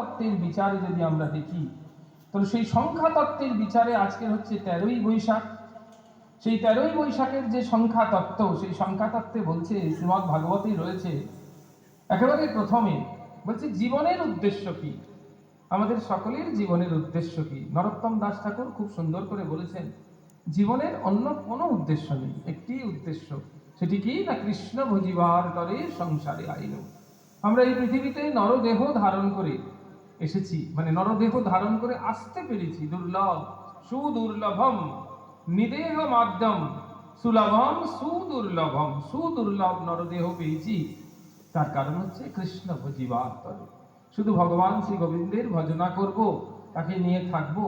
তত্ত্বের বিচারে যদি আমরা দেখি, তাহলে সেই সংখ্যা তত্ত্বের বিচারে আজকে হচ্ছে 13ই বৈশাখ। সেই 13ই বৈশাখের যে সংখ্যা তত্ত্ব, সেই সংখ্যা তত্ত্বে বলছে, শ্রীমদ্ ভাগবতেই রয়েছে একেবারে প্রথমে, বলছে জীবনের উদ্দেশ্য কি, আমাদের সকলের জীবনের উদ্দেশ্য কি। নরোত্তম দাস ঠাকুর খুব সুন্দর করে বলেছেন, জীবনের অন্য কোনো উদ্দেশ্য নেই, একটি উদ্দেশ্য, সেটি কি না কৃষ্ণ ভজিবার তরে সংসারে আইল। আমরা এই পৃথিবীতে নরদেহ ধারণ করে এসেছি, মানে নরদেহ ধারণ করে আসতে পেরেছি, দুর্লভ সুদুর্লভম নিদেহ মাধ্যম সুলভম সুদুর্লভম, সুদুর্লভ নরদেহ পেয়েছি, তার কারণ হচ্ছে কৃষ্ণ ভজিবার তরে, শুধু ভগবান শ্রী গোবিন্দের ভজনা করব, তাকে নিয়ে থাকবো,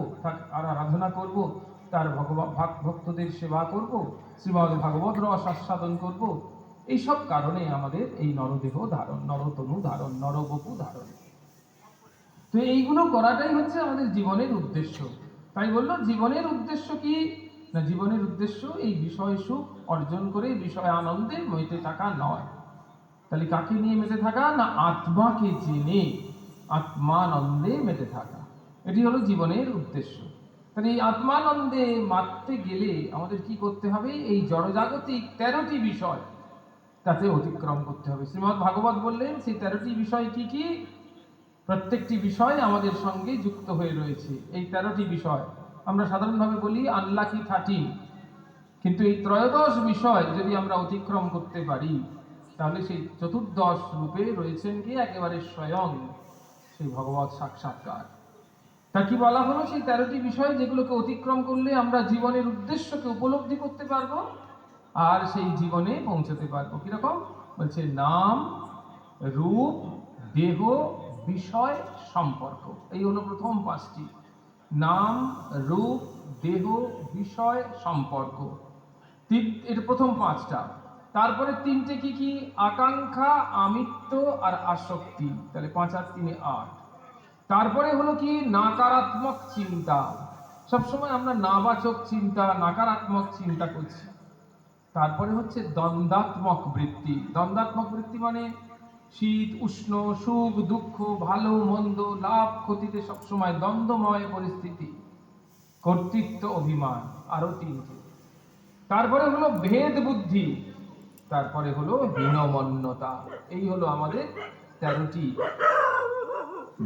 আর আরাধনা করব, তার ভক্তদের সেবা করব, শ্রীমদ্ ভাগবত রস আস্বাদন করব, এইসব কারণে আমাদের এই নরদেহ ধারণ, নরতনু ধারণ, নরবপু ধারণ। তো এইগুলো করাটাই হচ্ছে আমাদের জীবনের উদ্দেশ্য। তাই বললো জীবনের উদ্দেশ্য কি না, জীবনের উদ্দেশ্য এই বিষয় সুখ অর্জন করে বিষয় আনন্দে মেতে থাকা নয়। তাহলে কাকে নিয়ে মেতে থাকা না, আত্মাকে জেনে আত্মানন্দে মেতে থাকা, এটি হলো জীবনের উদ্দেশ্য। তাহলে এই আত্মানন্দে মাততে গেলে আমাদের কি করতে হবে, এই জড়জাগতিক 13টি বিষয় তাতে অতিক্রম করতে হবে। শ্রীমদ্ ভাগবত বললেন সেই 13টি বিষয় কি কি, প্রত্যেকটি বিষয় আমাদের সঙ্গে যুক্ত হয়ে রয়েছে। এই 13টি বিষয় আমরা সাধারণভাবে বলি আনলাকি 13, কিন্তু এই ত্রয়োদশ বিষয় যদি আমরা অতিক্রম করতে পারি, তাহলে সেই চতুর্দশ রূপে রয়েছেন কি একেবারে স্বয়ং সেই ভগবৎ সাক্ষাৎকার। তা কি বলা হলো, সেই 13টি বিষয় যেগুলোকে অতিক্রম করলে আমরা জীবনের উদ্দেশ্যকে উপলব্ধি করতে পারবো আর সেই জীবনে পৌঁছতে পারবো। কিরকম বলছে, নাম রূপ দেহ বিষয় সম্পর্ক, এই হলো প্রথম 5টি, নাম রূপ দেহ বিষয় সম্পর্ক, এর প্রথম 5টা। তারপরে 3টে কি কি, আকাঙ্ক্ষা আমিত্ব আর আসক্তি, তাহলে 5 আর 3 8। তারপরে হলো কি নাকারাত্মক চিন্তা, সবসময় আমরা নাবাচক চিন্তা নাকারাত্মক চিন্তা করছি। তারপরে হচ্ছে দ্বন্দ্বাত্মক বৃত্তি, দ্বন্দ্বাত্মক বৃত্তি মানে শীত উষ্ণ সুখ দুঃখ ভালো মন্দ লাভ ক্ষতিতে সবসময় দ্বন্দ্বময় পরিস্থিতি, কর্তৃত্ব অভিমান, আরো 3টে। তারপরে হলো ভেদ বুদ্ধি, তারপরে হলো হীনমন্যতা। এই হলো আমাদের 13টি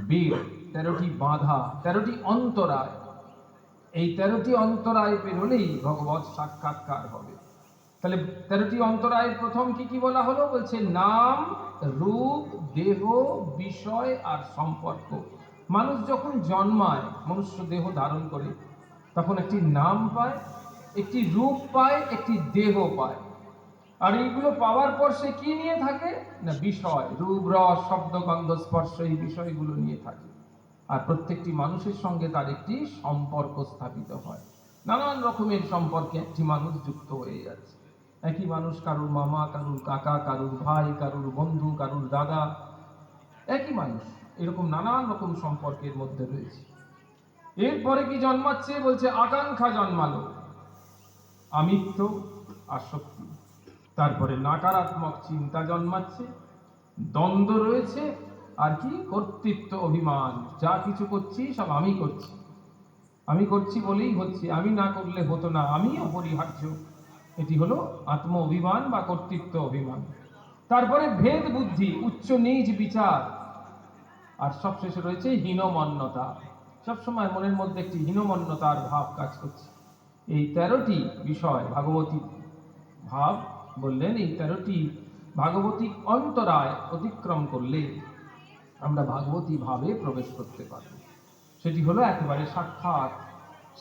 বেদ, 13টি বাধা, 13টি অন্তরায়। এই 13টি অন্তরায় পেরোলেই ভগবৎ সাক্ষাৎকার হবে। তাহলে 13টি অন্তরায়ের প্রথম কি কি বলা হলো, বলছে নাম রূপ দেহ বিষয় আর সম্পর্ক। মানুষ যখন জন্মায়, মনুষ্য দেহ ধারণ করে, তখন একটি নাম পায়, একটি রূপ পায়, একটি দেহ পায়। আর এইগুলো পাওয়ার পর সে কি নিয়ে থাকে না, বিষয়, রূপ রস শব্দ গন্ধ স্পর্শ, এই বিষয়গুলো নিয়ে থাকে। আর প্রত্যেকটি মানুষের সঙ্গে তার একটি সম্পর্ক স্থাপিত হয়, নানান রকমের সম্পর্কে একটি মানুষ যুক্ত হয়ে যাচ্ছে। একই মানুষ কারুর মামা, কারুর কাকা, কারুর ভাই, কারুর বন্ধু, কারুর দাদা, একই মানুষ, এরকম নানান রকম সম্পর্কের মধ্যে রয়েছে। এরপরে কি জন্মাচ্ছে, বলছে আকাঙ্ক্ষা জন্মালো, আমিত্ব আসক্তি, তারপরে নাকারাত্মক চিন্তা জন্মাচ্ছে, দ্বন্দ্ব রয়েছে, আর কি কর্তৃত্ব অভিমান, যা কিছু করছি সব আমি করছি, আমি করছি বলেই হচ্ছে, আমি না করলে হতো না, আমি অপরিহার্য, এটি হলো আত্ম অভিমান বা কর্তৃত্ব অভিমান। তারপরে ভেদ বুদ্ধি, উচ্চ নিচ বিচার, আর সবশেষে রয়েছে হীনমন্যতা, সবসময় মনের মধ্যে একটি হীনমন্যতার ভাব কাজ করছে। এই 13টি বিষয় ভাগবতী ভাব বললেন, এই 13টি ভাগবতিক অন্তরায় অতিক্রম করলে আমরা ভাগবতী ভাবে প্রবেশ করতে পারব। সেটি হলো একেবারে সাক্ষাৎ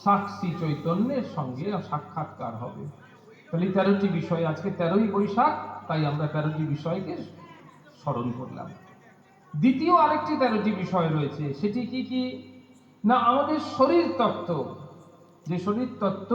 সাক্ষী চৈতন্যের সঙ্গে সাক্ষাৎকার হবে। তাহলে 13টি বিষয়, আজকে 13ই বৈশাখ, তাই আমরা 13টি বিষয়কে স্মরণ করলাম। দ্বিতীয় আরেকটি 13টি বিষয় রয়েছে, সেটি কি কি না, আমাদের শরীর তত্ত্ব, যে শরীর তত্ত্ব